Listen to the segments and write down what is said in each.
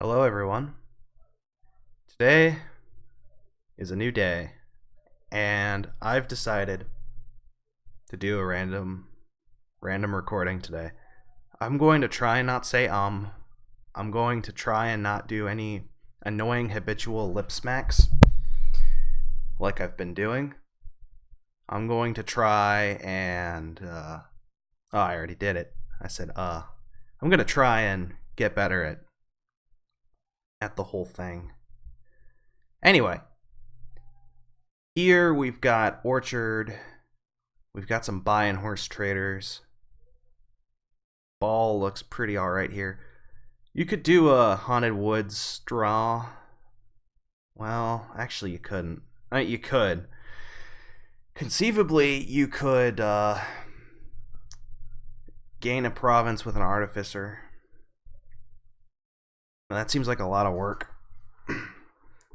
Hello everyone. Today is a new day and I've decided to do a random recording today. I'm going to try and not say I'm going to try and not do any annoying habitual lip smacks like I've been doing. I'm going to try and oh, I already did it. I said I'm going to try and get better at the whole thing. Anyway, here we've got Orchard. We've got some buy and horse traders. Ball looks pretty alright here. You could do a Haunted Woods draw. Well, actually you couldn't. You could. Conceivably, you could gain a province with an artificer. Now, that seems like a lot of work.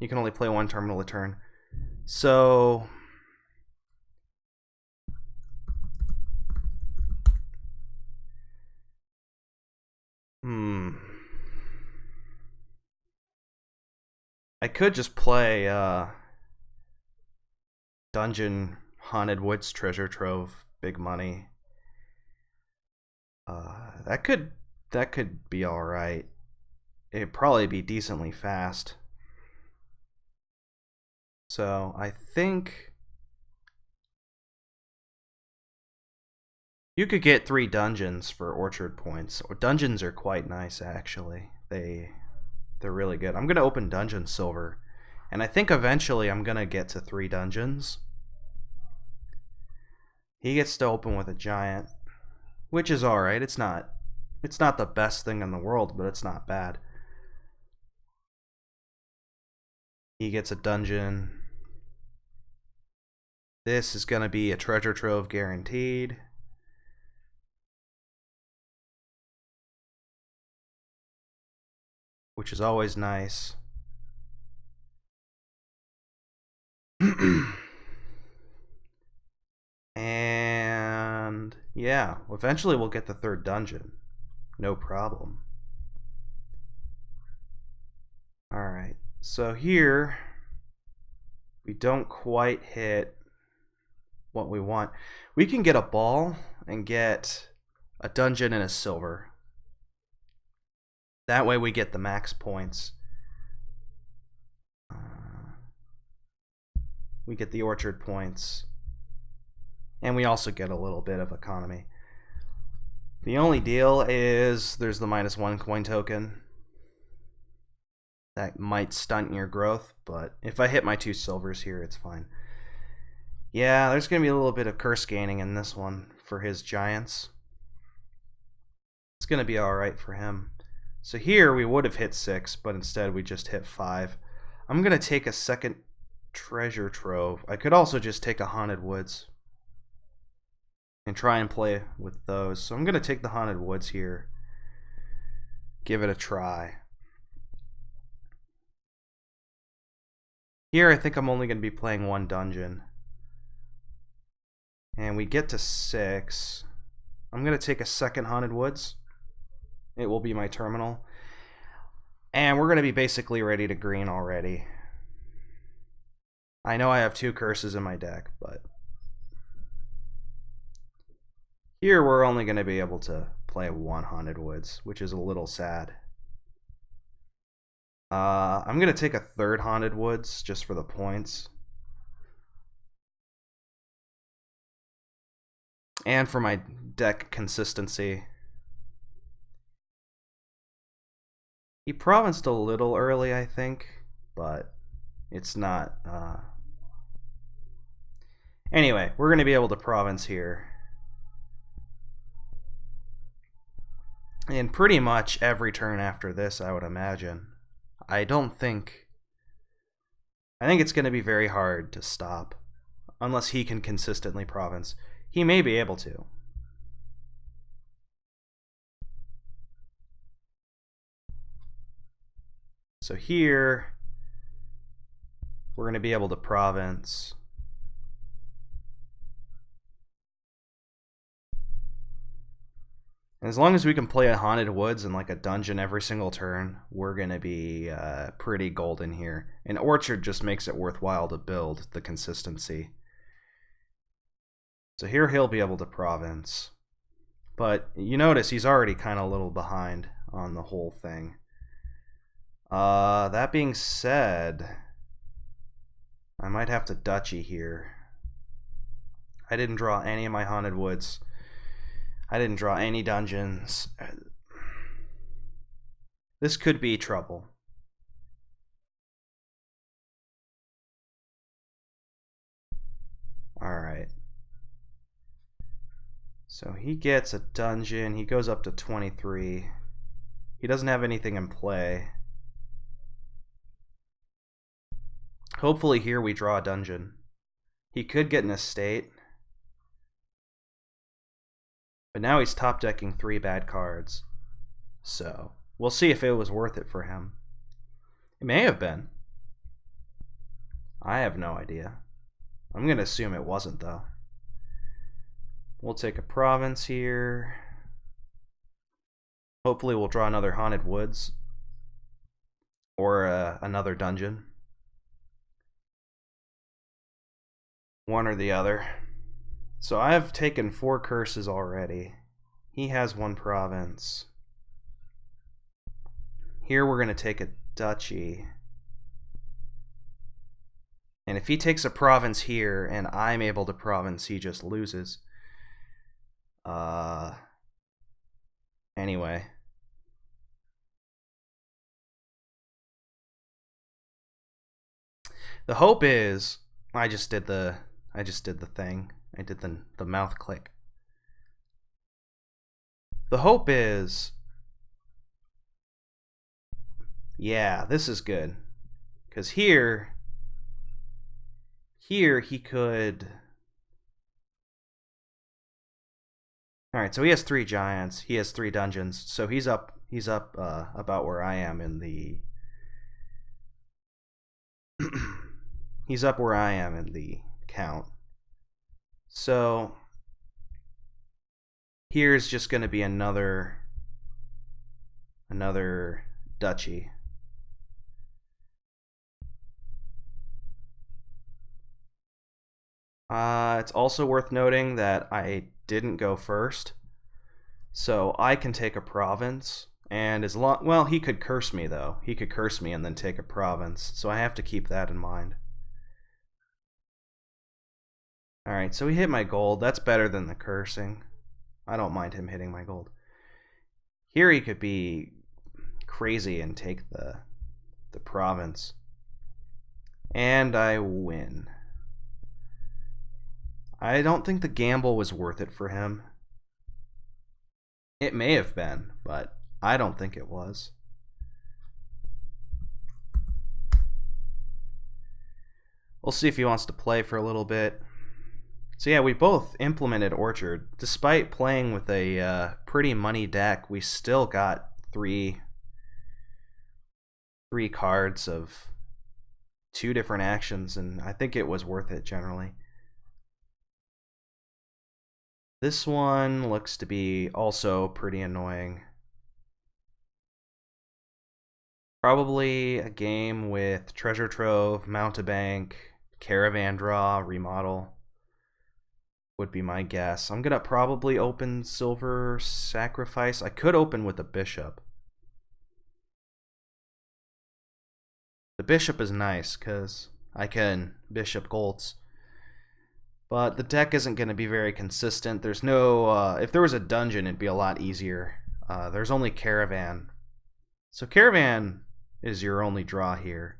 You can only play one terminal a turn. So I could just play Dungeon Haunted Woods Treasure Trove, big money. That could be alright. It'd probably be decently fast. So I think you could get 3 dungeons for Orchard points. Or dungeons are quite nice actually. They're really good. I'm gonna open Dungeon Silver, and I think eventually I'm gonna get to 3 dungeons. He gets to open with a giant, which is alright. It's not the best thing in the world, but it's not bad. He gets a dungeon. This is going to be a treasure trove guaranteed. Which is always nice. And yeah, eventually we'll get the 3rd dungeon. No problem. Alright, so here we don't quite hit what we want. We can get a ball and get a dungeon and a silver. That way we get the max points. We get the Orchard points. And we also get a little bit of economy. The only deal is there's the -1 coin token. That might stunt your growth, but if I hit my 2 silvers here, it's fine. Yeah, there's going to be a little bit of curse gaining in this one for his giants. It's going to be alright for him. So here we would have hit 6, but instead we just hit 5. I'm going to take a second treasure trove. I could also just take a Haunted Woods and try and play with those. So I'm going to take the Haunted Woods here. Give it a try. Here I think I'm only going to be playing 1 dungeon. And we get to 6. I'm going to take a second Haunted Woods. It will be my terminal. And we're going to be basically ready to green already. I know I have 2 curses in my deck, but here we're only going to be able to play 1 Haunted Woods, which is a little sad. I'm going to take a 3rd Haunted Woods just for the points. And for my deck consistency. He provinced a little early, I think, but it's not. Anyway, we're going to be able to province here. And pretty much every turn after this, I would imagine. I think it's going to be very hard to stop, unless he can consistently province. He may be able to. So here, we're going to be able to province. And as long as we can play a Haunted Woods and like a dungeon every single turn, we're going to be pretty golden here. And Orchard just makes it worthwhile to build the consistency. So here he'll be able to province. But you notice he's already kind of a little behind on the whole thing. That being said, I might have to duchy here. I didn't draw any of my Haunted Woods. I didn't draw any dungeons. This could be trouble. Alright. So he gets a dungeon. He goes up to 23. He doesn't have anything in play. Hopefully here we draw a dungeon. He could get an estate. But now he's top decking 3 bad cards. So we'll see if it was worth it for him. It may have been. I have no idea. I'm going to assume it wasn't, though. We'll take a province here. Hopefully we'll draw another Haunted Woods. Or another dungeon. One or the other. So I've taken 4 curses already. He has 1 province. Here we're going to take a duchy. And if he takes a province here and I'm able to province, he just loses. Anyway. The hope is I just did the thing. I did the mouth click. The hope is, yeah, this is good. Because here he could... Alright, so he has 3 giants. He has 3 dungeons. So he's up about where I am in the... he's up where I am in the count. So here's just going to be another duchy. It's also worth noting that I didn't go first, so I can take a province. And as long, well, he could curse me though. He could curse me and then take a province, so I have to keep that in mind. Alright, so he hit my gold. That's better than the cursing. I don't mind him hitting my gold. Here he could be crazy and take the province. And I win. I don't think the gamble was worth it for him. It may have been, but I don't think it was. We'll see if he wants to play for a little bit. So yeah, we both implemented Orchard. Despite playing with a pretty money deck, we still got three cards of 2 different actions, and I think it was worth it generally. This one looks to be also pretty annoying. Probably a game with Treasure Trove, Mountebank, Caravan Draw, Remodel would be my guess. I'm gonna probably open Silver Sacrifice. I could open with a Bishop. The Bishop is nice because I can Bishop Golds. But the deck isn't going to be very consistent. There's no... if there was a dungeon, it'd be a lot easier. There's only Caravan. So Caravan is your only draw here.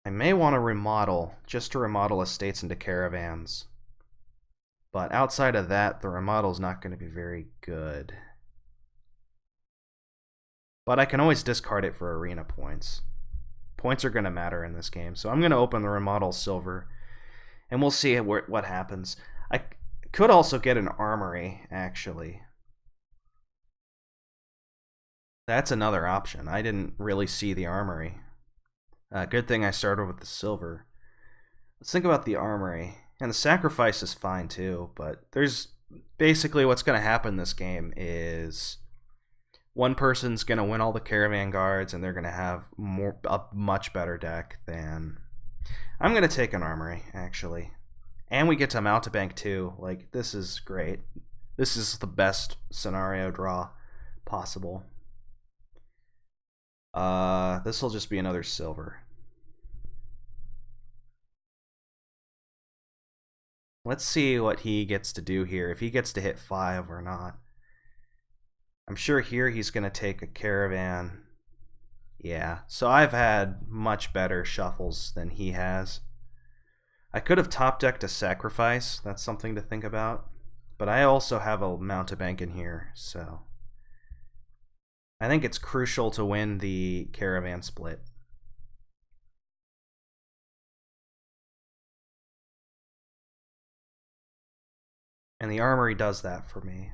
I may want to remodel, just to remodel estates into caravans. But outside of that, the remodel's not going to be very good. But I can always discard it for arena points. Points are going to matter in this game. So I'm going to open the remodel silver. And we'll see what happens. I could also get an armory, actually. That's another option. I didn't really see the armory. Good thing I started with the silver. Let's think about the armory. And the sacrifice is fine too, but there's basically what's going to happen this game is one person's going to win all the caravan guards, and they're going to have a much better deck than... I'm going to take an armory, actually. And we get to mount a bank too. Like, this is great. This is the best scenario draw possible. This will just be another silver. Let's see what he gets to do here, if he gets to hit 5 or not. I'm sure here he's going to take a caravan. Yeah, so I've had much better shuffles than he has. I could have top decked a sacrifice. That's something to think about. But I also have a mountebank in here, so I think it's crucial to win the caravan split. And the armory does that for me.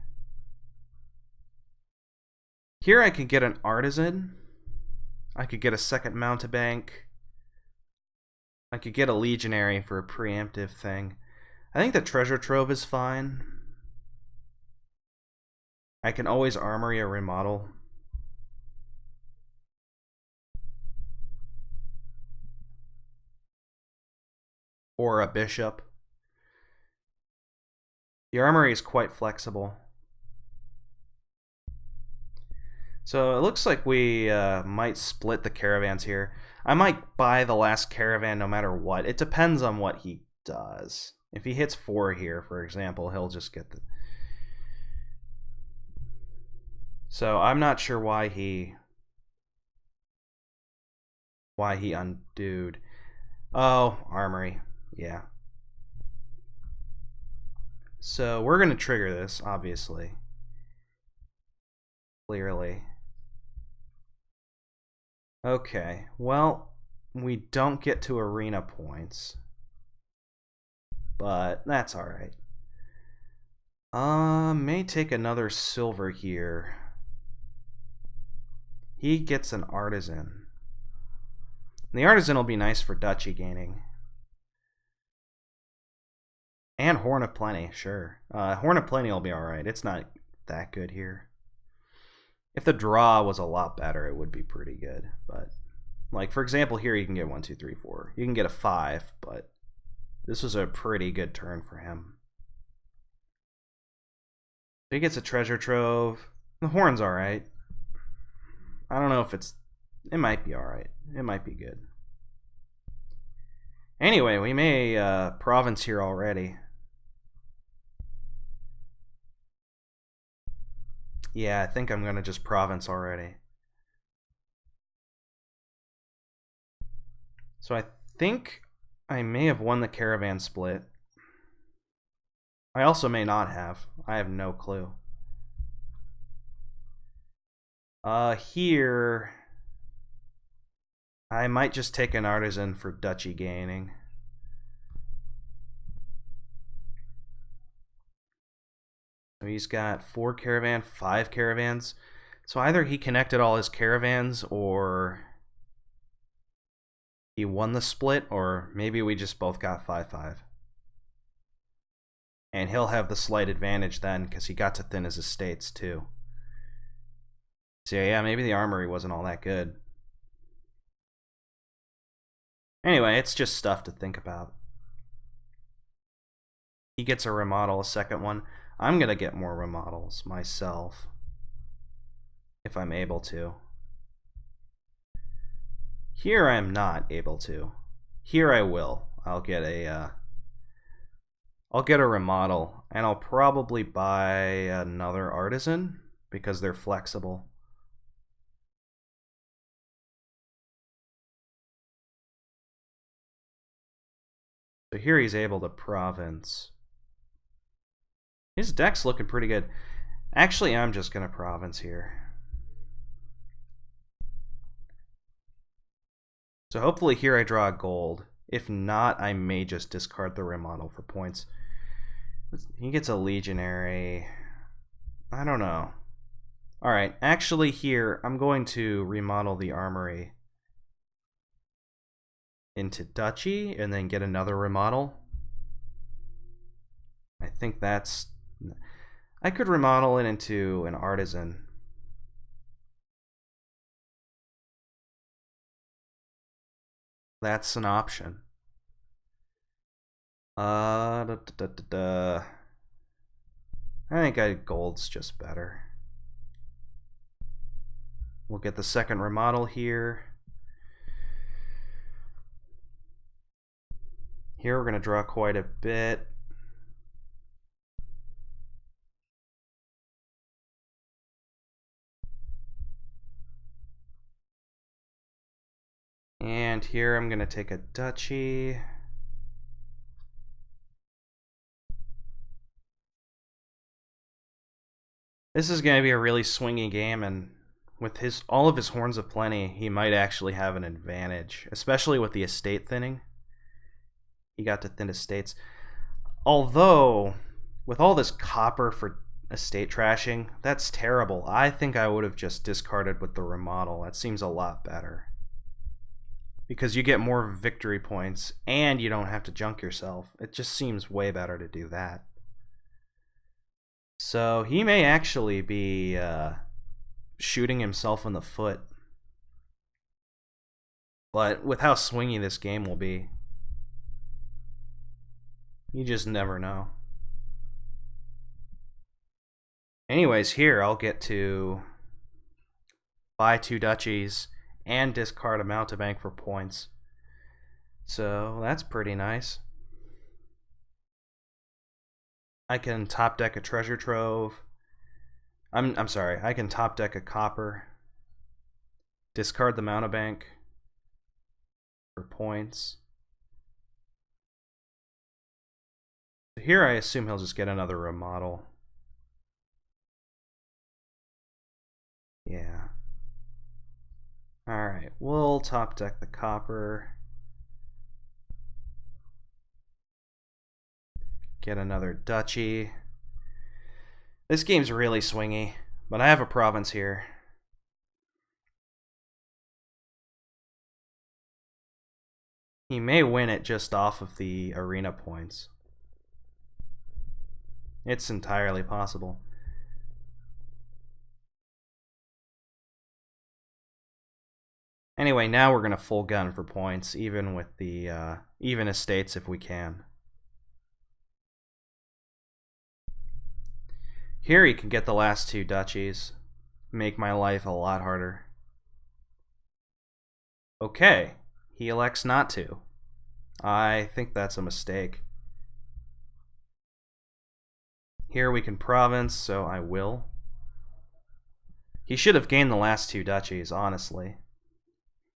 Here I could get an artisan. I could get a second mountebank. I could get a legionary for a preemptive thing. I think the treasure trove is fine. I can always armory a remodel. Or a bishop. The armory is quite flexible. So it looks like we might split the caravans here. I might buy the last caravan no matter what. It depends on what he does. If he hits 4 here, for example, he'll just get the... So I'm not sure why he undoed. Oh, armory. Yeah. So we're going to trigger this, obviously. Clearly. Okay, well, we don't get to arena points. But that's alright. May take another silver here. He gets an artisan. And the artisan will be nice for duchy gaining. And Horn of Plenty, sure. Horn of Plenty will be alright. It's not that good here. If the draw was a lot better, it would be pretty good. But, like, for example, here you can get 1, 2, 3, 4. You can get a 5, but this was a pretty good turn for him. So he gets a treasure trove. The horn's alright. I don't know if it's... It might be alright. It might be good. Anyway, we may province here already. Yeah, I think I'm going to just province already. So I think I may have won the caravan split. I also may not have. I have no clue. Here... I might just take an artisan for duchy gaining. So he's got 4 caravan, 5 caravans. So either he connected all his caravans, or he won the split, or maybe we just both got 5-5. And he'll have the slight advantage then, because he got to thin his estates too. So yeah, maybe the armory wasn't all that good. Anyway, it's just stuff to think about. He gets a remodel, a second one. I'm going to get more remodels myself, if I'm able to. Here I'm not able to. Here I will. I'll get a remodel, and I'll probably buy another artisan, because they're flexible. So here he's able to province. His deck's looking pretty good. Actually, I'm just going to province here. So hopefully here I draw a gold. If not, I may just discard the remodel for points. He gets a legionary. I don't know. Alright, actually here, I'm going to remodel the armory into duchy and then get another remodel. I think that's... I could remodel it into an artisan. That's an option. Da, da, da, da, da. I think gold's just better. We'll get the second remodel here. Here we're going to draw quite a bit. And here I'm going to take a duchy. This is going to be a really swingy game, and with all of his horns of plenty, he might actually have an advantage, especially with the estate thinning. He got to thin estates. Although, with all this copper for estate trashing, that's terrible. I think I would have just discarded with the remodel. That seems a lot better. Because you get more victory points, and you don't have to junk yourself. It just seems way better to do that. So he may actually be shooting himself in the foot. But with how swingy this game will be, you just never know. Anyways, here I'll get to buy 2 duchies and discard a mountebank for points. So that's pretty nice. I can top deck a treasure trove. I'm sorry, I can top deck a copper. Discard the mountebank for points. Here I assume he'll just get another remodel. Yeah. Alright, we'll top deck the copper. Get another duchy. This game's really swingy, but I have a province here. He may win it just off of the arena points. It's entirely possible. Anyway, now we're going to full gun for points, even with the even estates if we can. Here he can get the last 2 duchies. Make my life a lot harder. Okay, he elects not to. I think that's a mistake. Here we can province, so I will. He should have gained the last 2 duchies, honestly.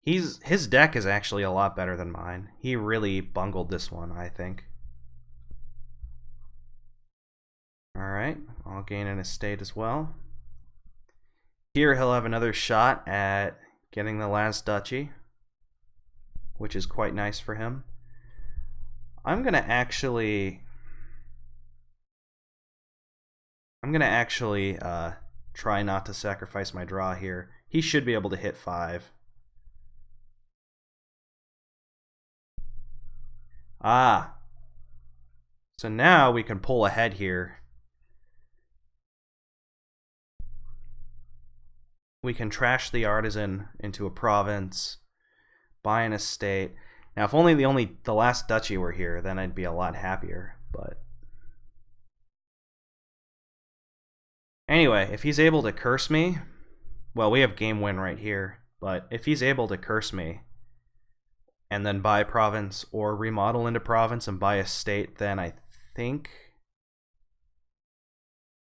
His deck is actually a lot better than mine. He really bungled this one, I think. Alright, I'll gain an estate as well. Here he'll have another shot at getting the last duchy, which is quite nice for him. I'm gonna actually try not to sacrifice my draw here. He should be able to hit 5. Ah. So now we can pull ahead here. We can trash the artisan into a province, buy an estate. Now, if only the last duchy were here, then I'd be a lot happier. But anyway, if he's able to curse me, well, we have game win right here. But if he's able to curse me and then buy province or remodel into province and buy estate, then I think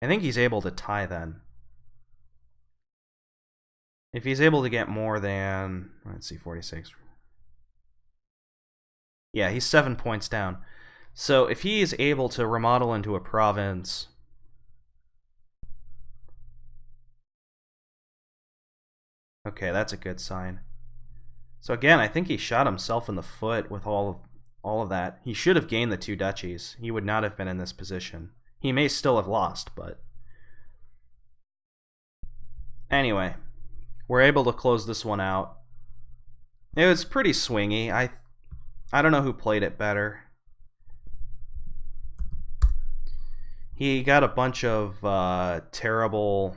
he's able to tie then. If he's able to get more than, let's see, 46. Yeah, he's 7 points down. So if he is able to remodel into a province, okay, that's a good sign. So again, I think he shot himself in the foot with all of that. He should have gained the 2 duchies. He would not have been in this position. He may still have lost, but anyway, we're able to close this one out. It was pretty swingy. I don't know who played it better. He got a bunch of terrible.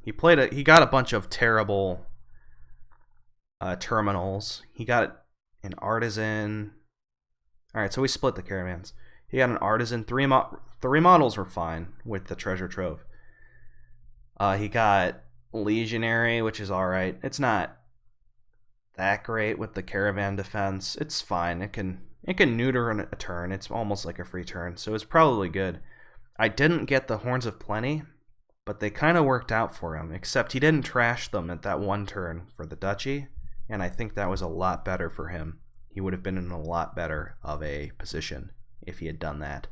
He got a bunch of terrible terminals. He got an artisan. All right, so we split the caravans. He got an artisan. Three models were fine with the treasure trove. He got legionary, which is all right. It's not that great with the caravan defense. It's fine. It can neuter a turn. It's almost like a free turn, so it's probably good. I didn't get the Horns of Plenty, but they kind of worked out for him, except he didn't trash them at that one turn for the duchy, and I think that was a lot better for him. He would have been in a lot better of a position if he had done that.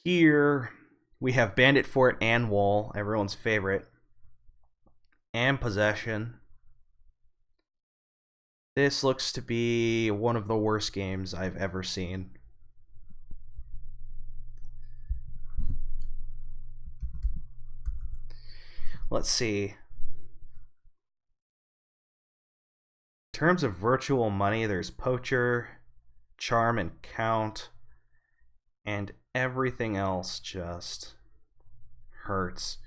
Here we have Bandit Fort and Wall, everyone's favorite, and Possession. This looks to be one of the worst games I've ever seen. Let's see. In terms of virtual money, there's Poacher, Charm, and Count, and everything else just hurts.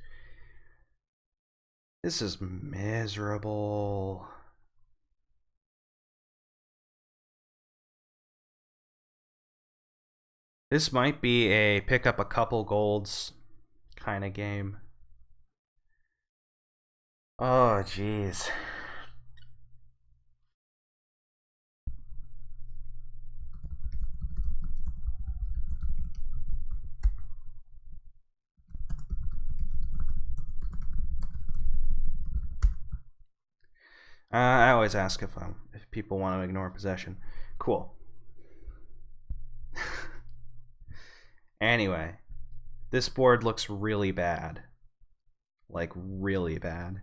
This is miserable. This might be a pick up a couple golds kind of game. Oh, jeez. I always ask if people want to ignore Possession. Cool. Anyway, this board looks really bad. Like, really bad.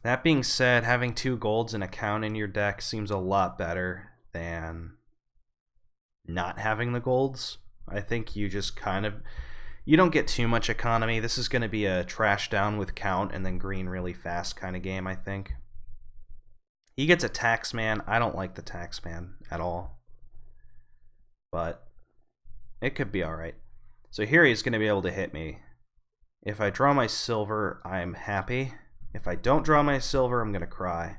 That being said, having 2 golds and a count in your deck seems a lot better than not having the golds. I think you just kind of... You don't get too much economy. This is going to be a trash down with count and then green really fast kind of game, I think. He gets a Taxman. I don't like the Taxman at all. But it could be alright. So here he's going to be able to hit me. If I draw my silver, I'm happy. If I don't draw my silver, I'm going to cry.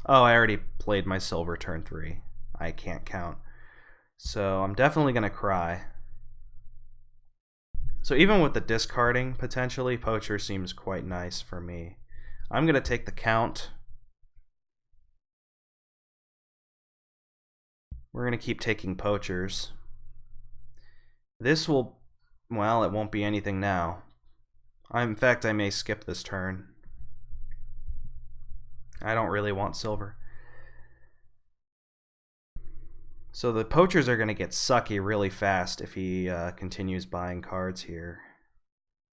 Oh, I already played my silver turn 3. I can't count. So I'm definitely going to cry. So even with the discarding, potentially, Poacher seems quite nice for me. I'm going to take the count. We're going to keep taking Poachers. This will... Well, it won't be anything now. In fact, I may skip this turn. I don't really want silver. So the Poachers are going to get sucky really fast if he continues buying cards here.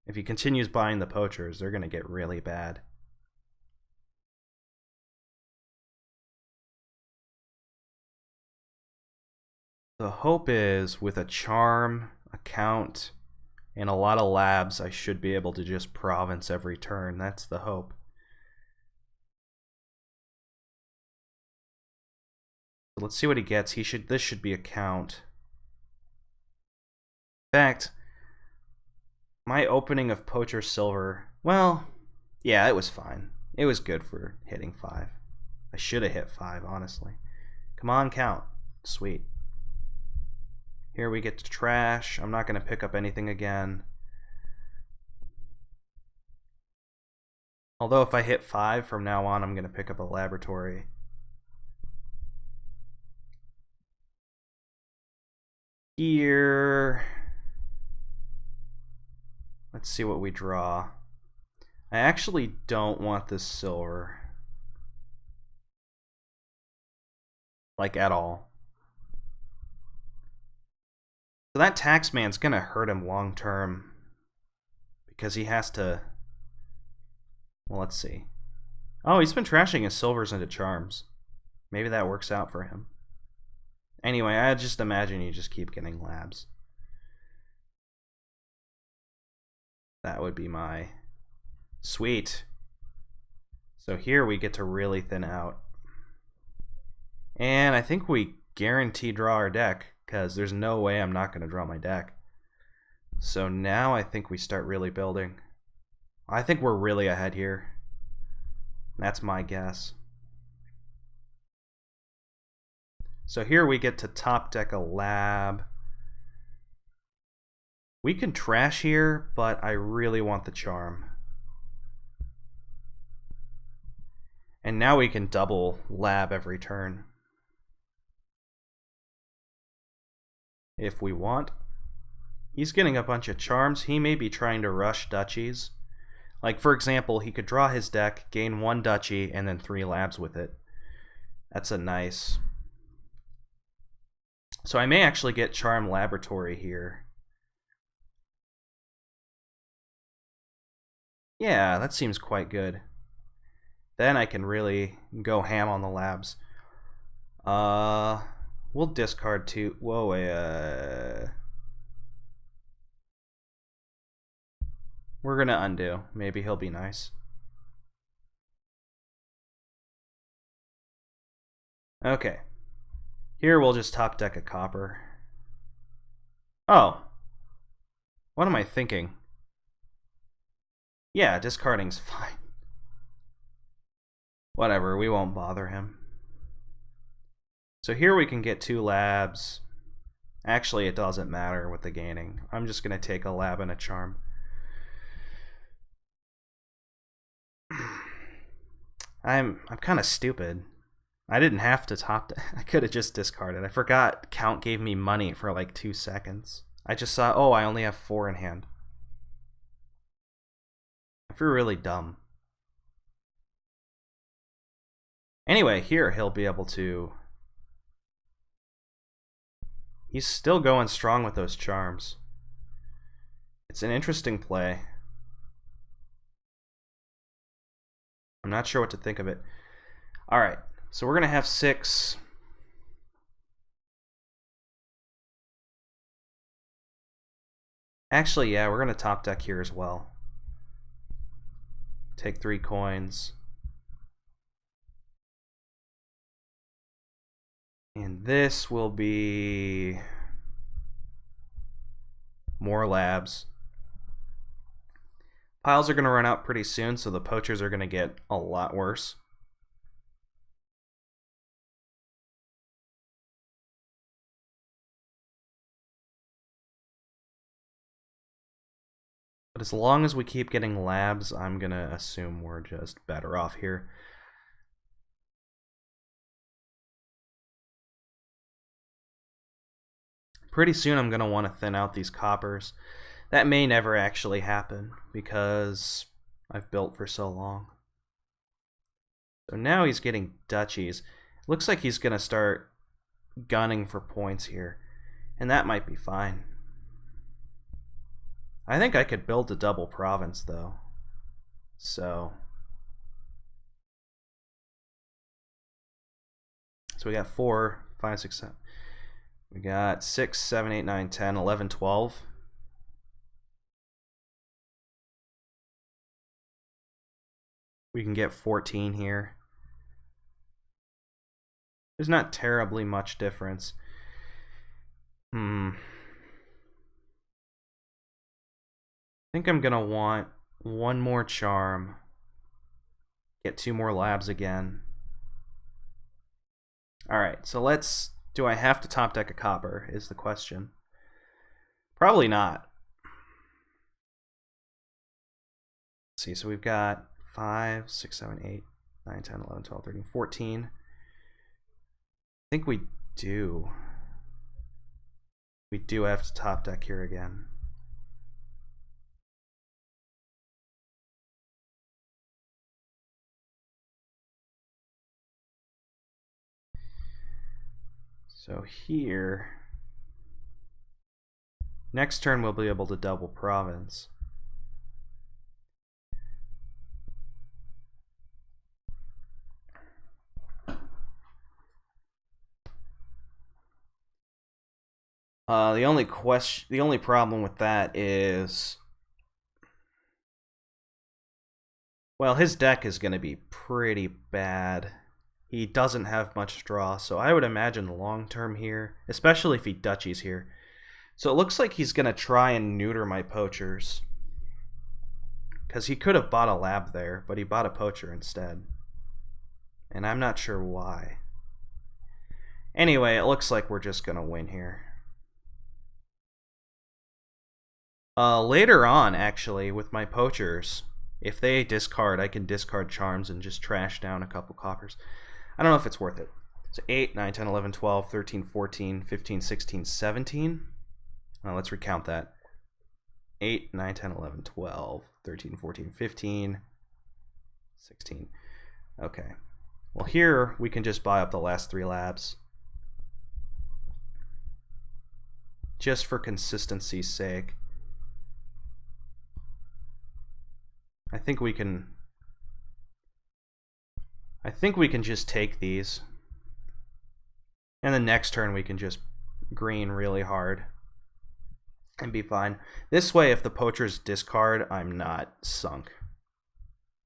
If he continues buying the Poachers, they're going to get really bad. The hope is, with a Charm, a Count, and a lot of labs, I should be able to just province every turn. That's the hope. So let's see what he gets. This should be a Count. In fact, my opening of Poacher Silver, well, yeah, it was fine. It was good for hitting 5. I should have hit 5, honestly. Come on, Count. Sweet. Here we get to trash. I'm not going to pick up anything again. Although if I hit 5 from now on, I'm going to pick up a laboratory. Here... Let's see what we draw. I actually don't want this silver. Like, at all. So that Taxman's gonna hurt him long term. Because he has to... Well, let's see. Oh, he's been trashing his silvers into charms. Maybe that works out for him. Anyway, I just imagine you just keep getting labs. That would be my... Sweet. So here we get to really thin out. And I think we guarantee draw our deck, because there's no way I'm not going to draw my deck. So now I think we start really building. I think we're really ahead here. That's my guess. So here we get to top deck a lab. We can trash here, but I really want the charm. And now we can double lab every turn. If we want. He's getting a bunch of charms. He may be trying to rush duchies. Like, for example, he could draw his deck, gain 1 duchy, and then 3 labs with it. That's a nice. So I may actually get Charm Laboratory here. Yeah, that seems quite good. Then I can really go ham on the labs. We'll discard 2. Whoa, we're gonna undo. Maybe he'll be nice. Okay. Here we'll just top deck a copper. Oh. What am I thinking? Yeah, discarding's fine. Whatever, we won't bother him. So here we can get 2 labs. Actually, it doesn't matter with the gaining. I'm just gonna take a lab and a charm. I'm kind of stupid. I didn't have to top deck. I could have just discarded. I forgot Count gave me money for like 2 seconds. I just saw, oh, I only have 4 in hand. I feel really dumb. Anyway, here he'll be able to. He's still going strong with those charms. It's an interesting play. I'm not sure what to think of it. All right, so we're gonna have 6. Actually, yeah, we're gonna top deck here as well. Take 3 coins. And this will be more labs. Piles are going to run out pretty soon, so the poachers are going to get a lot worse. But as long as we keep getting labs, I'm going to assume we're just better off here. Pretty soon I'm going to want to thin out these coppers. That may never actually happen because I've built for so long. So now he's getting duchies. Looks like he's going to start gunning for points here, and that might be fine. I think I could build a double province though. So we got 4, 5, 6, 7. We got 6, 7, 8, 9, 10, 11, 12. We can get 14 here. There's not terribly much difference. I think I'm gonna want 1 more charm. Get 2 more labs again. Alright, so let's. Do I have to top deck a copper is the question. Probably not. Let's see, so we've got 5, 6, 7, 8, 9, 10, 11, 12, 13, 14. I think we do. We do have to top deck here again. So here, next turn we'll be able to double province. The only problem with that is Well, his deck is going to be pretty bad. He doesn't have much draw, so I would imagine long term here, especially if he duchies here. So it looks like he's going to try and neuter my poachers. Because he could have bought a lab there, but he bought a poacher instead. And I'm not sure why. Anyway, it looks like we're just going to win here. Later on, actually, with my poachers, if they discard, I can discard charms and just trash down a couple coppers. I don't know if it's worth it. So 8, 9, 10, 11, 12, 13, 14, 15, 16, 17. Let's recount that. 8, 9, 10, 11, 12, 13, 14, 15, 16. Okay. Well, here we can just buy up the last 3 labs. Just for consistency's sake. I think we can just take these. And the next turn we can just green really hard and be fine. This way, if the poachers discard, I'm not sunk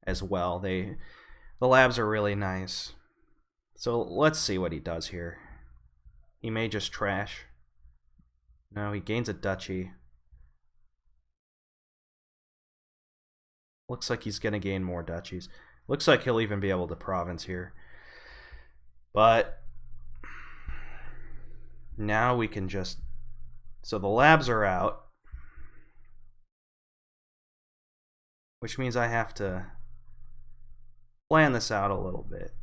as well. The labs are really nice. So let's see what he does here. He may just trash. No, he gains a duchy. Looks like he's going to gain more duchies. Looks like he'll even be able to province here. But now we can just... So the labs are out. Which means I have to plan this out a little bit.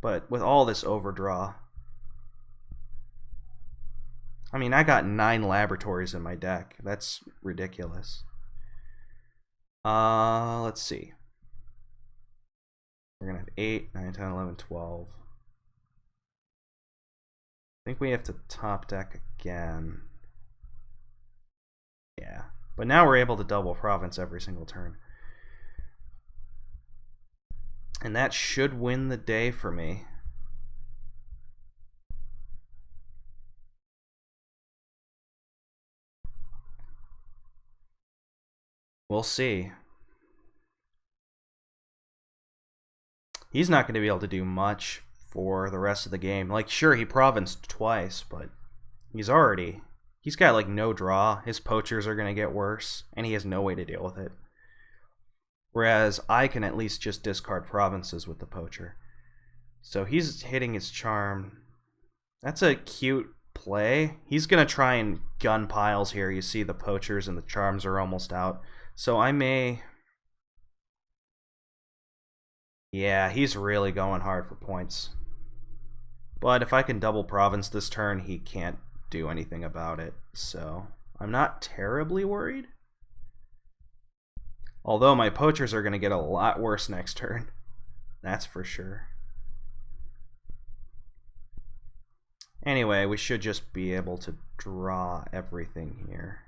But with all this overdraw... I mean, I got 9 laboratories in my deck. That's ridiculous. Let's see. We're going to have 8, 9, 10, 11, 12. I think we have to top deck again. Yeah. But now we're able to double province every single turn. And that should win the day for me. We'll see. He's not going to be able to do much for the rest of the game. Like, sure, he provinced twice, but he's got like no draw. His poachers are going to get worse, and he has no way to deal with it. Whereas I can at least just discard provinces with the poacher. So he's hitting his charm. That's a cute play. He's going to try and gun piles here. You see the poachers and the charms are almost out. So I may... Yeah, he's really going hard for points. But if I can double province this turn, he can't do anything about it. So I'm not terribly worried. Although my poachers are going to get a lot worse next turn. That's for sure. Anyway, we should just be able to draw everything here.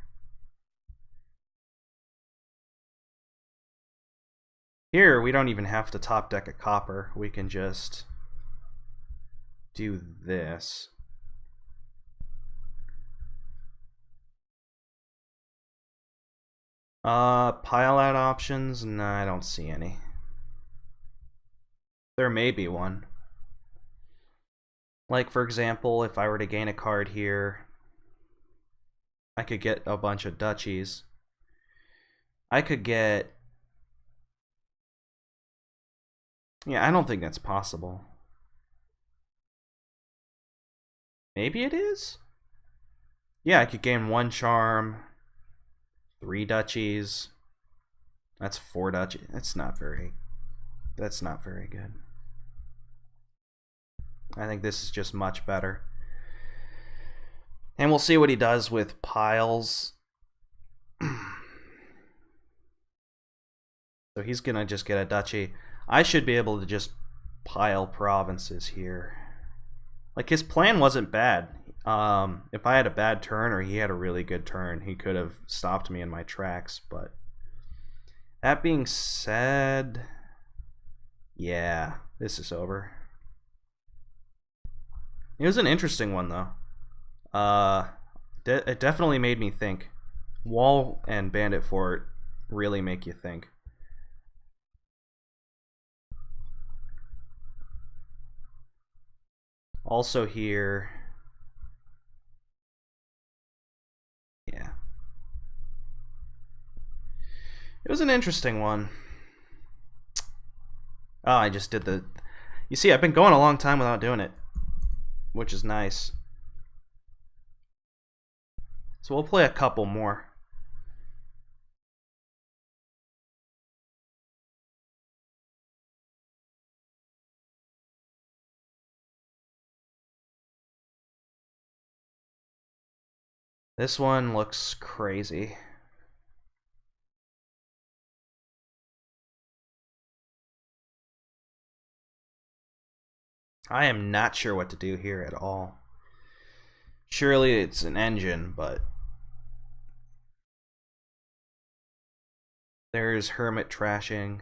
Here, we don't even have to top deck a copper. We can just do this. Pile out options? No, I don't see any. There may be one. Like, for example, if I were to gain a card here, I could get a bunch of duchies. I could get... Yeah, I don't think that's possible. Maybe it is? Yeah, I could gain 1 charm, 3 duchies. That's 4 duchies. That's not very good. I think this is just much better. And we'll see what he does with piles. So he's gonna just get a duchy. I should be able to just pile provinces here. Like, his plan wasn't bad. If I had a bad turn or he had a really good turn, he could have stopped me in my tracks. But that being said, yeah, this is over. It was an interesting one, though. It definitely made me think. Wall and Bandit Fort really make you think. Also here, yeah. It was an interesting one. Oh, I just did the... You see, I've been going a long time without doing it, which is nice. So we'll play a couple more. This one looks crazy. I am not sure what to do here at all. Surely it's an engine, but there's Hermit trashing.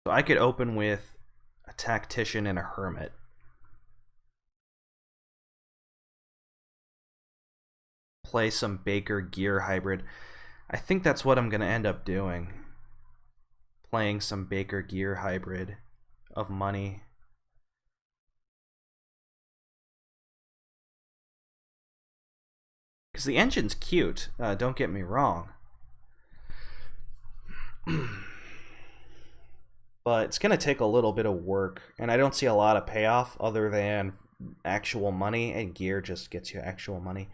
So I could open with a Tactician and a Hermit. Play some Baker Gear hybrid. I think that's what I'm going to end up doing. Playing some Baker Gear hybrid of money. Because the engine's cute, don't get me wrong. But it's going to take a little bit of work, and I don't see a lot of payoff other than actual money, and gear just gets you actual money.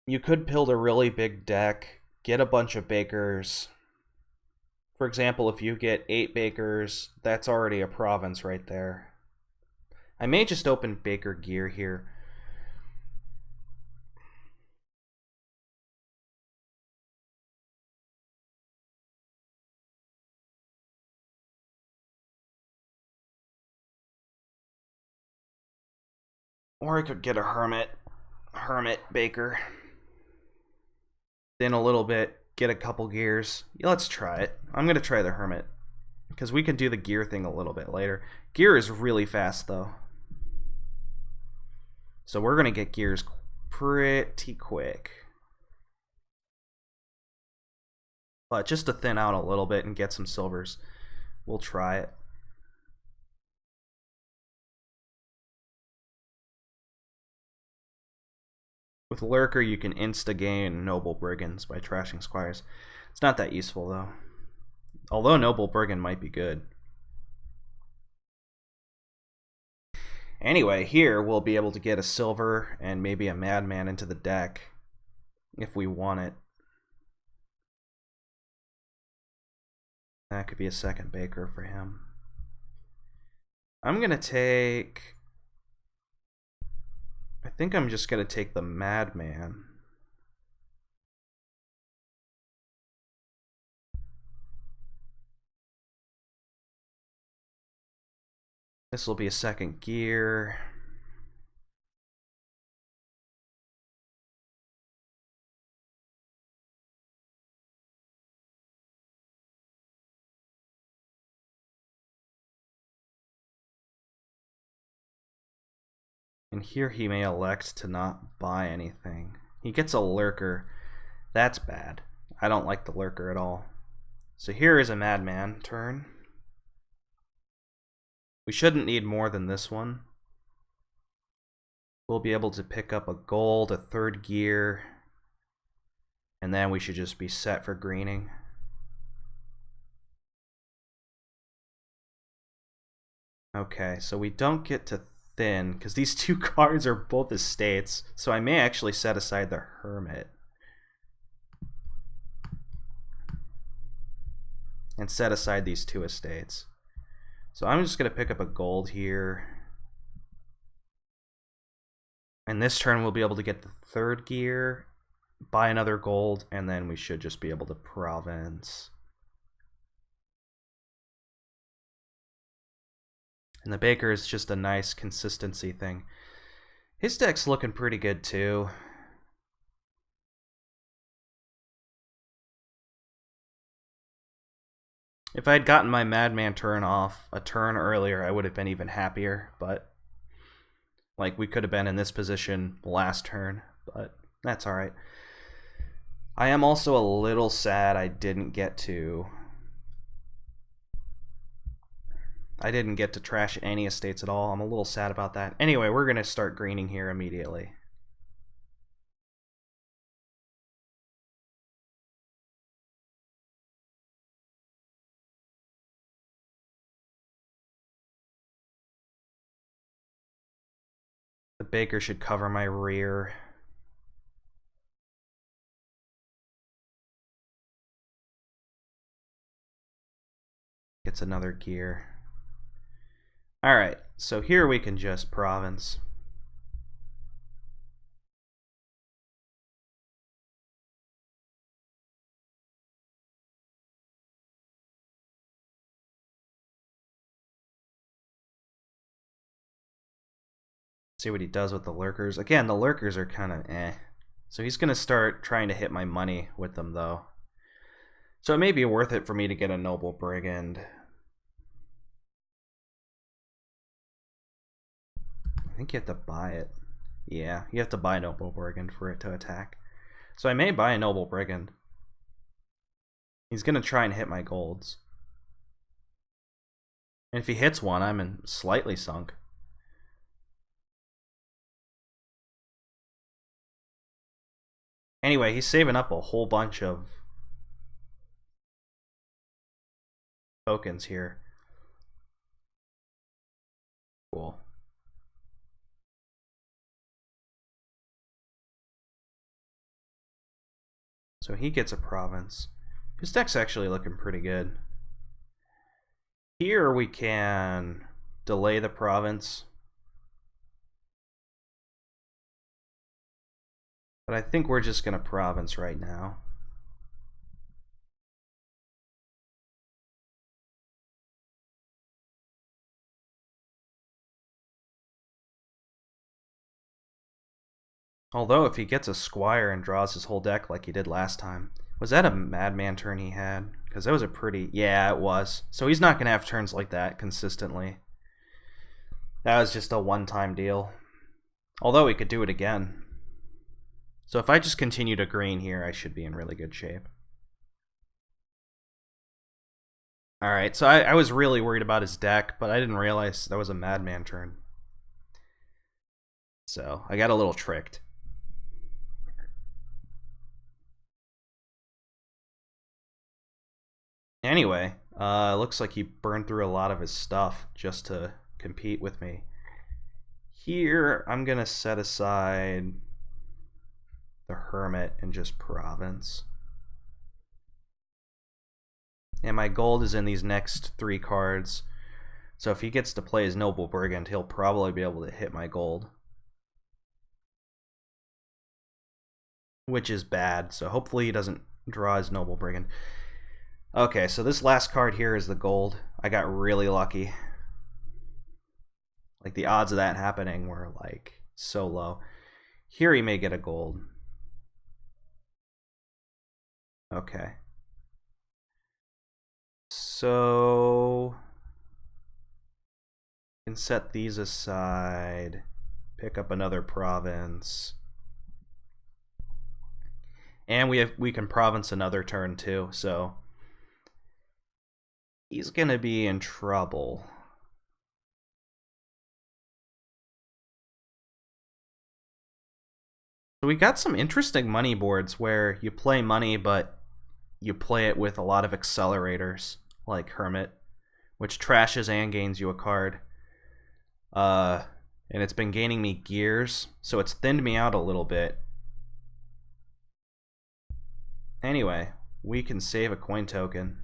You could build a really big deck, get a bunch of Bakers. For example, if you get 8 Bakers, that's already a province right there. I may just open Baker Gear here. Or I could get a Hermit Baker. Then a little bit, get a couple gears. Yeah, let's try it. I'm going to try the Hermit, because we can do the gear thing a little bit later. Gear is really fast, though. So we're going to get gears pretty quick. But just to thin out a little bit and get some silvers, we'll try it. With Lurker, you can insta-gain Noble Brigands by trashing Squires. It's not that useful, though. Although Noble Brigand might be good. Anyway, here we'll be able to get a silver and maybe a Madman into the deck if we want it. That could be a second Baker for him. I'm going to take... I think I'm just going to take the Madman. This will be a second gear. And here he may elect to not buy anything. He gets a Lurker. That's bad. I don't like the Lurker at all. So here is a Madman turn. We shouldn't need more than this one. We'll be able to pick up a gold, a third gear, and then we should just be set for greening. Okay, so we don't get to thin, because these two cards are both estates, so I may actually set aside the Hermit. And set aside these two estates. So I'm just going to pick up a gold here. And this turn we'll be able to get the third gear, buy another gold, and then we should just be able to province. And the Baker is just a nice consistency thing. His deck's looking pretty good too. If I had gotten my Madman turn off a turn earlier, I would have been even happier, but Like, we could have been in this position last turn, but that's alright. I am also a little sad I didn't get to trash any estates at all. I'm a little sad about that. Anyway, we're going to start greening here immediately. The baker should cover my rear. Gets another gear. Alright, so here we can just province. See what he does with the lurkers. Again, the lurkers are kind of eh. So he's going to start trying to hit my money with them, though. So it may be worth it for me to get a noble brigand. I think you have to buy it. Yeah, you have to buy a noble brigand for it to attack. So I may buy a noble brigand. He's going to try and hit my golds. And if he hits one, I'm slightly sunk. Anyway, he's saving up a whole bunch of tokens here. Cool. So he gets a province. His deck's actually looking pretty good. Here we can delay the province. But I think we're just going to province right now. Although if he gets a squire and draws his whole deck like he did last time. Was that a madman turn he had? Because that was a pretty... Yeah, it was. So he's not going to have turns like that consistently. That was just a one-time deal. Although he could do it again. So if I just continue to green here, I should be in really good shape. Alright, so I was really worried about his deck, but I didn't realize that was a madman turn. So I got a little tricked. Anyway, looks like he burned through a lot of his stuff just to compete with me. Here, I'm going to set aside the Hermit and just province. And my gold is in these next 3 cards. So if he gets to play his Noble Brigand, he'll probably be able to hit my gold. Which is bad, so hopefully he doesn't draw his Noble Brigand. Okay, so this last card here is the gold. I got really lucky. Like, the odds of that happening were, like, so low. Here he may get a gold. Okay. So... I can set these aside. Pick up another province. And we can province another turn, too, so... He's gonna be in trouble. So we got some interesting money boards where you play money, but you play it with a lot of accelerators, like Hermit, which trashes and gains you a card. And it's been gaining me gears, so it's thinned me out a little bit. Anyway, we can save a coin token.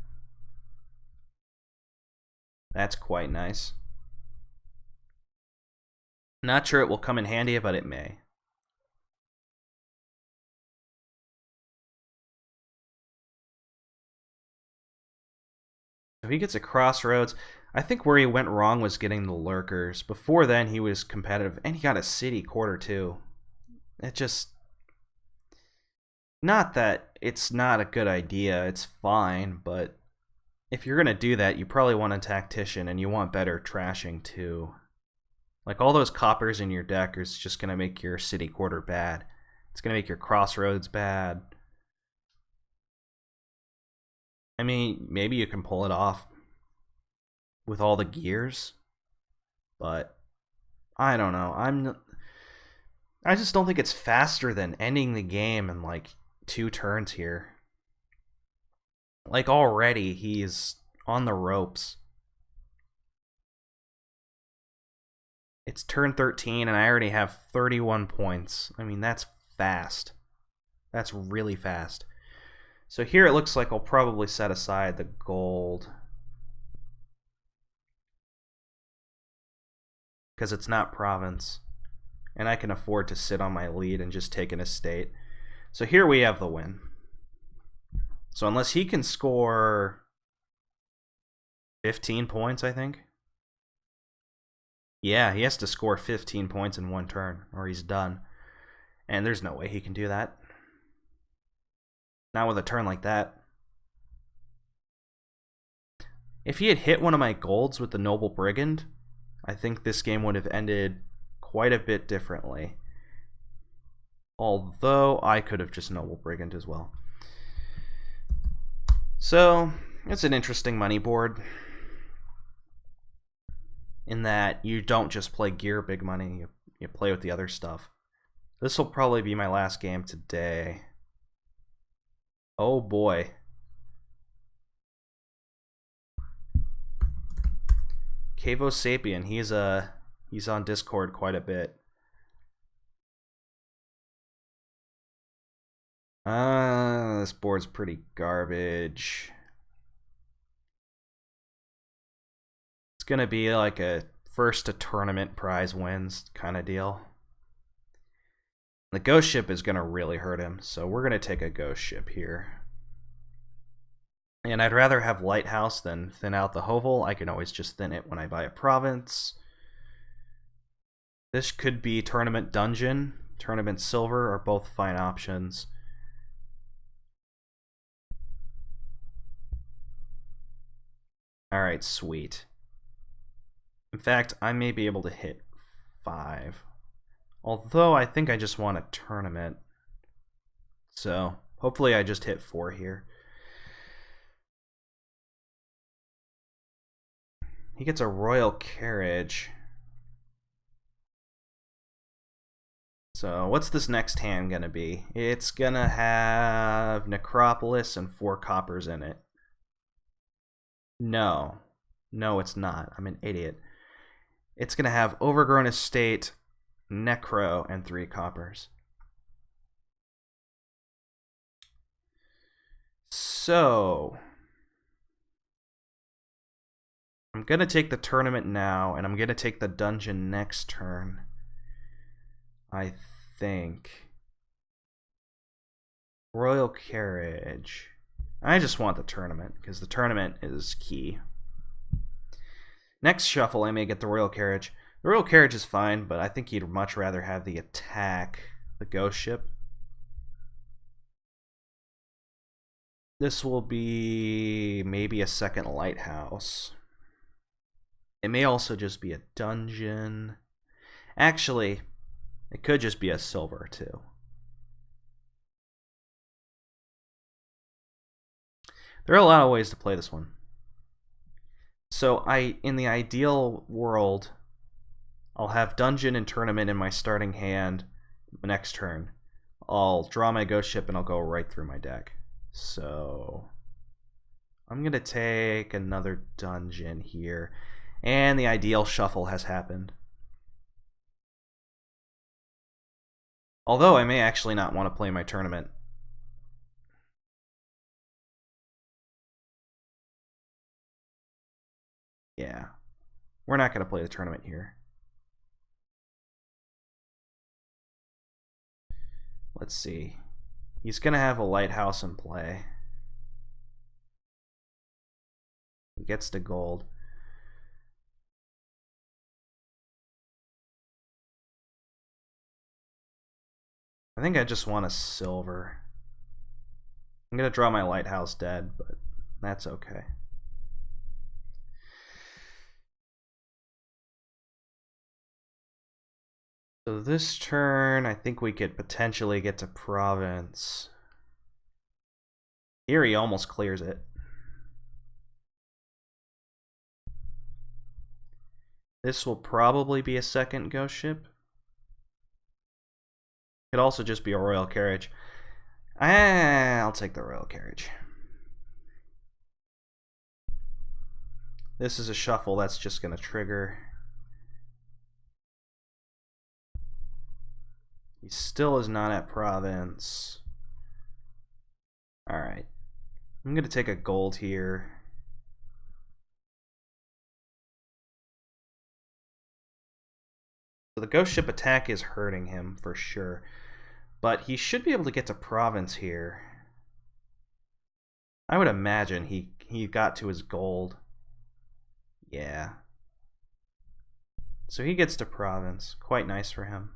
That's quite nice. Not sure it will come in handy, but it may. So he gets a crossroads. I think where he went wrong was getting the lurkers. Before then, he was competitive, and he got a city quarter too. It just... Not that it's not a good idea, it's fine, but if you're going to do that, you probably want a tactician, and you want better trashing too. Like, all those coppers in your deck is just going to make your city quarter bad. It's going to make your crossroads bad. I mean, maybe you can pull it off with all the gears, but I don't know. I just don't think it's faster than ending the game in like 2 turns here. Like, already he's on the ropes. It's turn 13 and I already have 31 points. I mean, that's fast. That's really fast. So here it looks like I'll probably set aside the gold, because it's not province, and I can afford to sit on my lead and just take an estate. So here we have the win. So unless he can score 15 points, I think. Yeah, he has to score 15 points in 1 turn, or he's done. And there's no way he can do that. Not with a turn like that. If he had hit one of my golds with the Noble Brigand, I think this game would have ended quite a bit differently. Although I could have just Noble Brigand as well. So, it's an interesting money board, in that you don't just play gear big money, you play with the other stuff. This will probably be my last game today. Oh boy. Cavo Sapien, he's on Discord quite a bit. This board's pretty garbage. It's gonna be like a first to tournament prize wins kind of deal. The ghost ship is gonna really hurt him, so we're gonna take a ghost ship here. And I'd rather have Lighthouse than thin out the Hovel. I can always just thin it when I buy a province. This could be Tournament Dungeon, Tournament Silver, are both fine options. Alright, sweet. In fact, I may be able to hit 5. Although I think I just want a tournament. So hopefully I just hit 4 here. He gets a royal carriage. So what's this next hand gonna be? It's gonna have Necropolis and 4 coppers in it. No. No, it's not. I'm an idiot. It's gonna have Overgrown Estate, Necro, and 3 coppers. So I'm gonna take the tournament now, and I'm gonna take the dungeon next turn, I think. Royal Carriage. I just want the tournament, because the tournament is key. Next shuffle, I may get the Royal Carriage. The Royal Carriage is fine, but I think he'd much rather have the attack, the ghost ship. This will be maybe a second lighthouse. It may also just be a dungeon. Actually, it could just be a silver too. There are a lot of ways to play this one. So in the ideal world, I'll have dungeon and tournament in my starting hand next turn. I'll draw my ghost ship and I'll go right through my deck. So I'm gonna take another dungeon here, and the ideal shuffle has happened. Although I may actually not want to play my tournament. Yeah, we're not gonna play the tournament here. Let's see. He's gonna have a lighthouse in play. He gets to gold. I think I just want a silver. I'm gonna draw my lighthouse dead, but that's okay. So this turn, I think we could potentially get to province. Here he almost clears it. This will probably be a second ghost ship. Could also just be a royal carriage. I'll take the royal carriage. This is a shuffle that's just going to trigger. He still is not at province. Alright. I'm going to take a gold here. So the ghost ship attack is hurting him for sure. But he should be able to get to province here. I would imagine he got to his gold. Yeah. So he gets to province. Quite nice for him.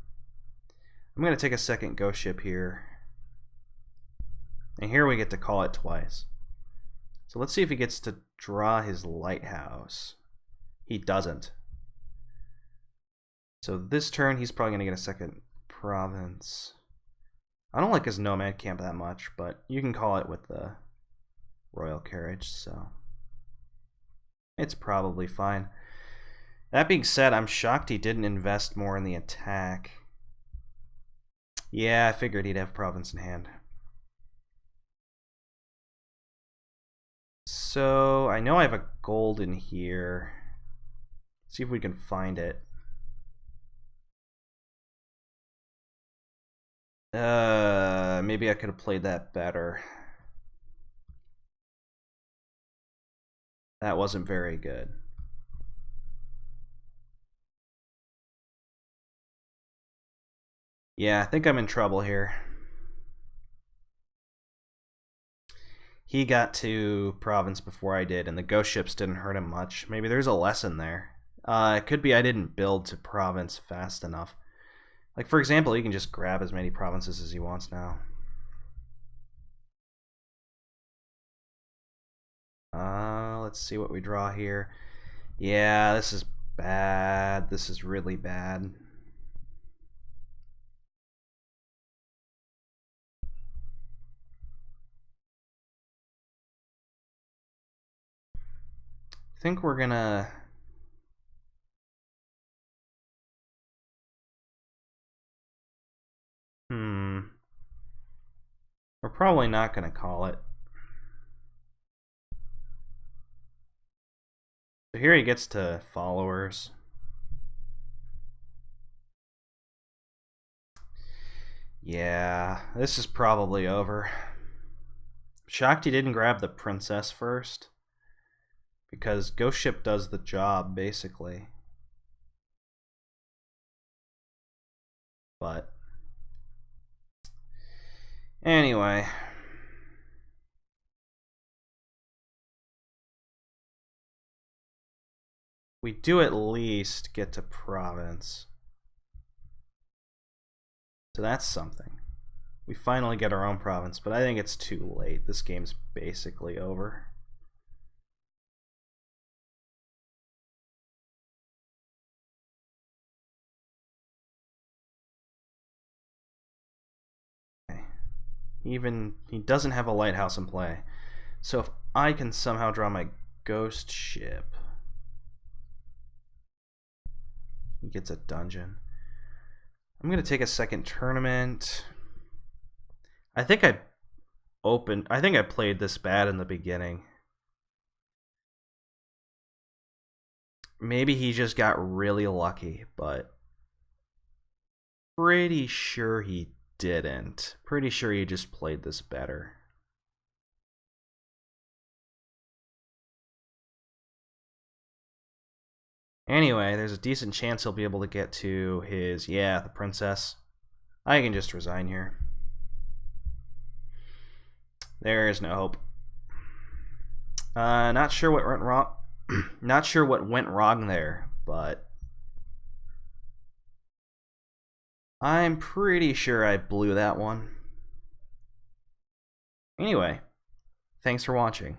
I'm going to take a second ghost ship here. And here we get to call it twice. So let's see if he gets to draw his lighthouse. He doesn't. So this turn he's probably going to get a second province. I don't like his nomad camp that much, but you can call it with the royal carriage, so it's probably fine. That being said, I'm shocked he didn't invest more in the attack. Yeah, I figured he'd have province in hand. So I know I have a gold in here. Let's see if we can find it. Maybe I could have played that better. That wasn't very good. Yeah, I think I'm in trouble here. He got to province before I did, and the ghost ships didn't hurt him much. Maybe there's a lesson there. It could be I didn't build to province fast enough. Like, for example, he can just grab as many provinces as he wants now. Let's see what we draw here. Yeah, this is bad. This is really bad. I think we're gonna... We're probably not gonna call it. So here he gets to followers. Yeah, this is probably over. Shocked he didn't grab the princess first, because ghost ship does the job basically. But anyway, we do at least get to province. So that's something. We finally get our own province, but I think it's too late. This game's basically over. Okay. He doesn't have a lighthouse in play. So if I can somehow draw my ghost ship, he gets a dungeon. I'm gonna take a second tournament. I think I played this bad in the beginning. Maybe he just got really lucky, but pretty sure he didn't. Pretty sure he just played this better. Anyway, there's a decent chance he'll be able to get to his, yeah, the princess. I can just resign here. There is no hope. Not sure what went wrong. Not sure what went wrong there, but I'm pretty sure I blew that one. Anyway, thanks for watching.